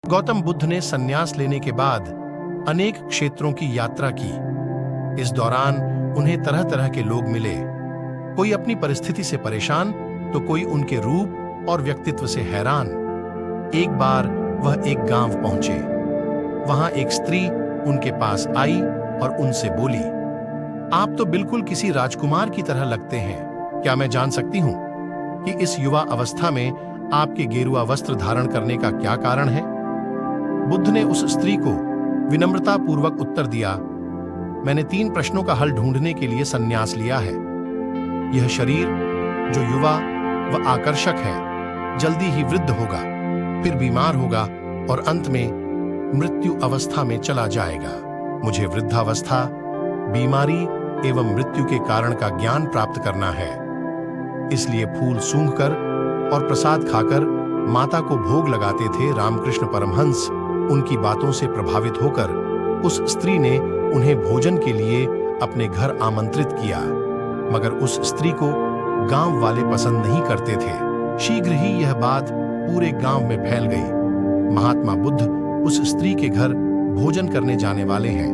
गौतम बुद्ध ने संन्यास लेने के बाद अनेक क्षेत्रों की यात्रा की। इस दौरान उन्हें तरह तरह के लोग मिले, कोई अपनी परिस्थिति से परेशान तो कोई उनके रूप और व्यक्तित्व से हैरान। एक बार वह एक गांव पहुंचे। वहां एक स्त्री उनके पास आई और उनसे बोली, आप तो बिल्कुल किसी राजकुमार की तरह लगते हैं। क्या मैं जान सकती हूं कि इस युवा अवस्था में आपके गेरुआ वस्त्र धारण करने का क्या कारण है? बुद्ध ने उस स्त्री को विनम्रता पूर्वक उत्तर दिया, मैंने 3 प्रश्नों का हल ढूंढने के लिए संन्यास लिया है। यह शरीर जो युवा व आकर्षक है, जल्दी ही वृद्ध होगा, फिर बीमार होगा और अंत में मृत्यु अवस्था में चला जाएगा। मुझे वृद्धावस्था, बीमारी एवं मृत्यु के कारण का ज्ञान प्राप्त करना है। इसलिए फूल सूंघकर और प्रसाद खाकर माता को भोग लगाते थे रामकृष्ण परमहंस। उनकी बातों से प्रभावित होकर उस स्त्री ने उन्हें भोजन के लिए अपने घर आमंत्रित किया, मगर उस स्त्री को गांव वाले पसंद नहीं करते थे। शीघ्र ही यह बात पूरे गांव में फैल गई। महात्मा बुद्ध उस स्त्री के घर भोजन करने जाने वाले हैं।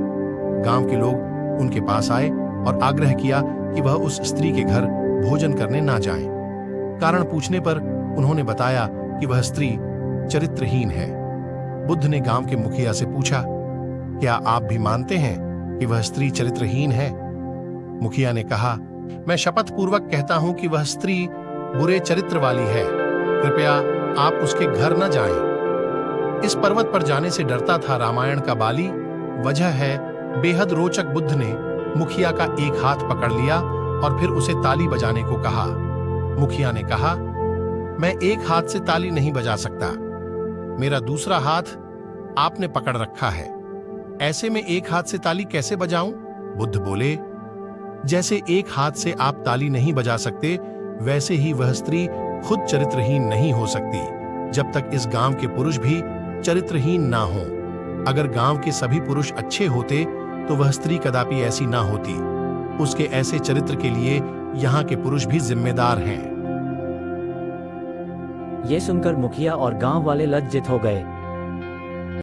गांव के लोग उनके पास आए और आग्रह किया कि वह उस स्त्री के घर भोजन करने ना जाएं। कारण पूछने पर उन्होंने बताया कि वह स्त्री चरित्रहीन है। बुद्ध ने गांव के मुखिया से पूछा, क्या आप भी मानते हैं कि वह स्त्री चरित्रहीन है? मुखिया ने कहा, मैं शपथ पूर्वक कहता हूं कि वह स्त्री बुरे चरित्र वाली है। कृपया आप उसके घर न जाएं। इस पर्वत पर जाने से डरता था रामायण का बाली। वजह है, बेहद रोचक बुद्ध ने मुखिया का एक हाथ पकड़ लिया और फिर उसे ताली बजाने को कहा। मुखिया ने कहा, मैं एक हाथ से ताली नहीं बजा सकता, मेरा दूसरा हाथ आपने पकड़ रखा है, ऐसे में एक हाथ से ताली कैसे बजाऊं? बुद्ध बोले, जैसे एक हाथ से आप ताली नहीं बजा सकते, वैसे ही वह स्त्री खुद चरित्रहीन नहीं हो सकती जब तक इस गांव के पुरुष भी चरित्रहीन ना हो। अगर गांव के सभी पुरुष अच्छे होते तो वह स्त्री कदापि ऐसी ना होती। उसके ऐसे चरित्र के लिए यहाँ के पुरुष भी जिम्मेदार हैं। ये सुनकर मुखिया और गांव वाले लज्जित हो गए।